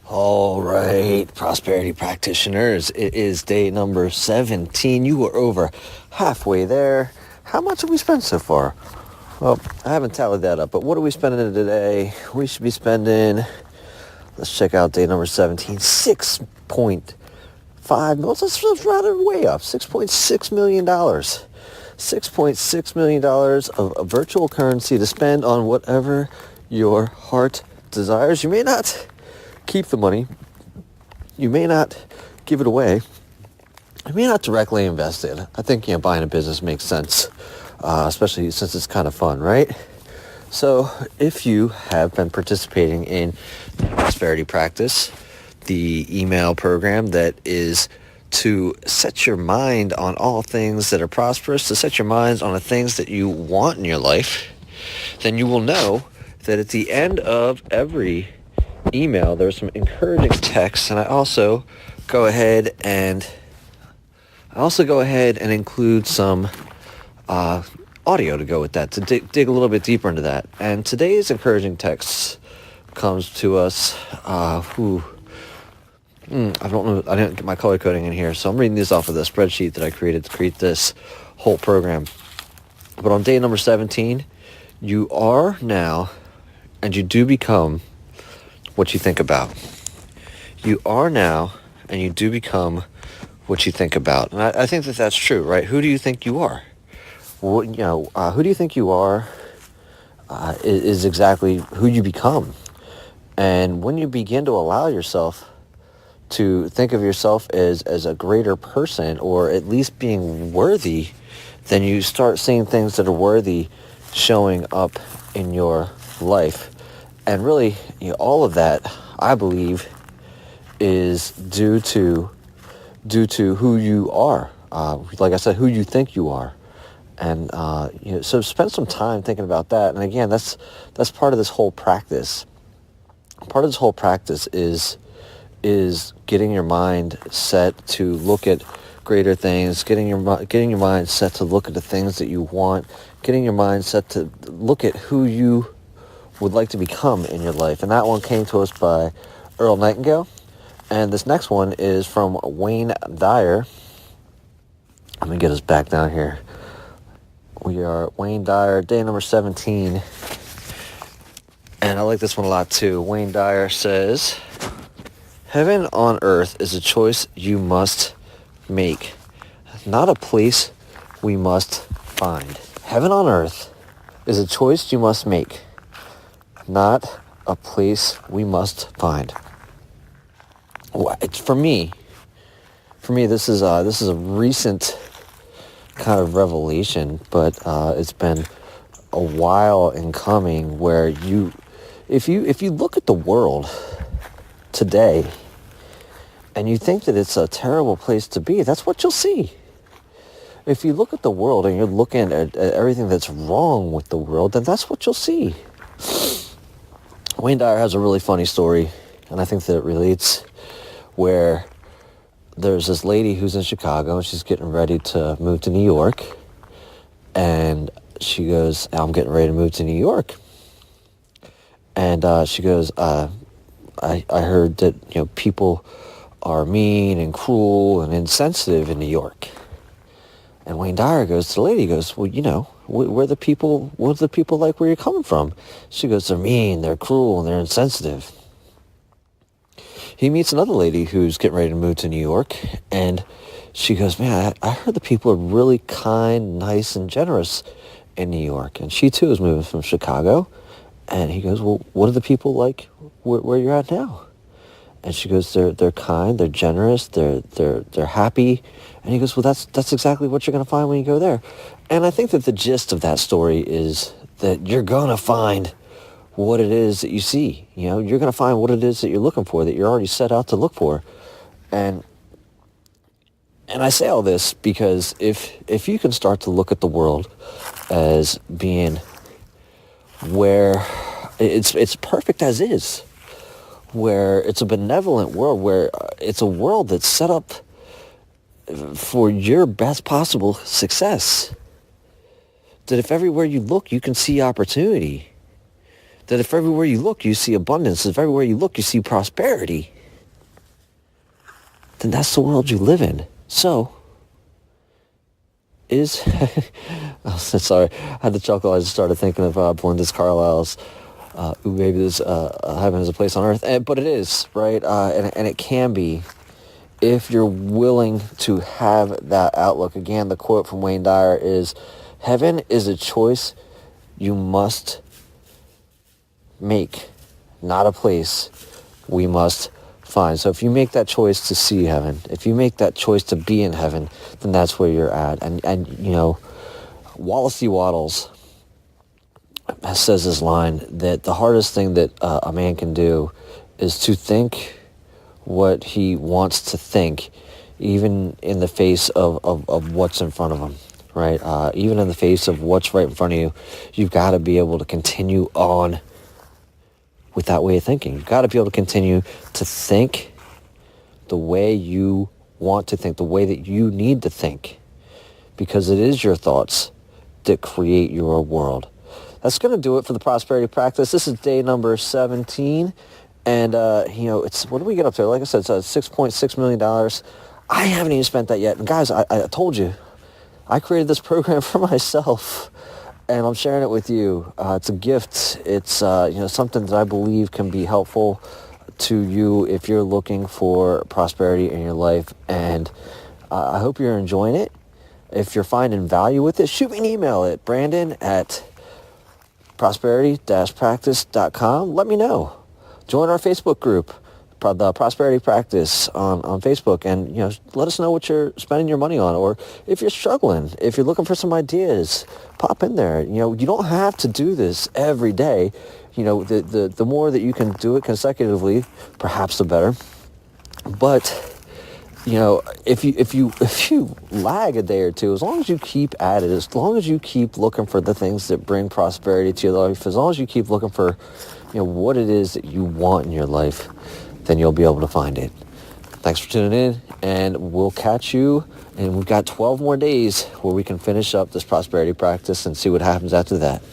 All right, prosperity practitioners, it is day number 17. You were over halfway there. How much have we spent so far? Well, I haven't tallied that up, but what are we spending today? We should be spending, let's check out day number 17, 6.5, no, that's rather way up, $6.6 million. $6.6 million of virtual currency to spend on whatever your heart desires. You may not keep the money. You may not give it away. You may not directly invest it. I think buying a business makes sense, especially since it's kind of fun, right? So if you have been participating in prosperity practice, the email program that is to set your mind on all things that are prosperous, to set your minds on the things that you want in your life, then you will know that at the end of every email there's some encouraging text, and I also go ahead and include some audio to go with that, to dig a little bit deeper into that. And today's encouraging text comes to us I don't know, I didn't get my color coding in here, so I'm reading this off of the spreadsheet that I created to create this whole program. But on day number 17, you are now, and you do become what you think about. You are now, and you do become what you think about. And I think that that's true, right? Who do you think you are? Well, who do you think you are is exactly who you become. And when you begin to allow yourself to think of yourself as a greater person, or at least being worthy, then you start seeing things that are worthy showing up in your life. And really, all of that, I believe, is due to who you are. Like I said, who you think you are. And so spend some time thinking about that. And again, that's part of this whole practice. Part of this whole practice is getting your mind set to look at greater things, getting your mind set to look at the things that you want, getting your mind set to look at who you would like to become in your life. And that one came to us by Earl Nightingale. And this next one is from Wayne Dyer. Let me get us back down here. We are Wayne Dyer, day number 17. And I like this one a lot too. Wayne Dyer says, "Heaven on earth is a choice you must make, not a place we must find." Heaven on earth is a choice you must make, not a place we must find. For me, this is a recent kind of revelation, but it's been a while in coming. Where if you look at the world today and you think that it's a terrible place to be, that's what you'll see. If you look at the world and you're looking at everything that's wrong with the world, then that's what you'll see. Wayne Dyer has a really funny story, and I think that it relates, where there's this lady who's in Chicago, and she's getting ready to move to New York, and she goes, "I'm getting ready to move to New York." And she goes, I heard that people are mean and cruel and insensitive in New York. And Wayne Dyer goes to the lady, goes, "Well, what are the people like where you're coming from?" She goes, "They're mean, they're cruel, and they're insensitive." He meets another lady who's getting ready to move to New York, and she goes, "Man, I heard the people are really kind, nice, and generous in New York." And she too is moving from Chicago. And he goes, "Well, what are the people like where you're at now?" And she goes, "They're kind, they're generous, they're happy." And he goes, "Well, that's exactly what you're going to find when you go there." And I think that the gist of that story is that you're going to find what it is that you see. You're going to find what it is that you're looking for, that you're already set out to look for. And I say all this because if you can start to look at the world as being where it's perfect as is, where it's a benevolent world, where it's a world that's set up for your best possible success, that if everywhere you look you can see opportunity, That if everywhere you look you see abundance, if everywhere you look you see prosperity, then that's the world you live in. So, oh, sorry, I had to chuckle. I just started thinking of Belinda Carlisle's "Ooh, baby, this heaven is a place on earth," but it is, right? And it can be if you're willing to have that outlook. Again, the quote from Wayne Dyer is, "Heaven is a choice you must make, not a place we must find." So if you make that choice to see heaven, if you make that choice to be in heaven, then that's where you're at. And you know, Wallace D. Waddles says this line that the hardest thing that a man can do is to think what he wants to think, even in the face of what's in front of him, right? Even in the face of what's right in front of you, you've got to be able to continue on with that way of thinking. You've got to be able to continue to think the way you want to think, the way that you need to think, because it is your thoughts that create your world. That's going to do it for the prosperity practice. This is day number 17. And, you know, it's, what do we get up to? Like I said, it's $6.6 million. I haven't even spent that yet. And guys, I told you, I created this program for myself, and I'm sharing it with you. It's a gift. It's, you know, something that I believe can be helpful to you if you're looking for prosperity in your life. And I hope you're enjoying it. If you're finding value with it, shoot me an email at brandon@prosperity-practice.com. Let me know. Join our Facebook group, the Prosperity Practice on Facebook, and you know, let us know what you're spending your money on, or if you're struggling, if you're looking for some ideas, pop in there. You know, you don't have to do this every day. You know, the more that you can do it consecutively, perhaps the better. But you know, if you lag a day or two, as long as you keep at it, as long as you keep looking for the things that bring prosperity to your life, as long as you keep looking for, you know, what it is that you want in your life, then you'll be able to find it. Thanks for tuning in, and we'll catch you. And we've got 12 more days where we can finish up this prosperity practice and see what happens after that.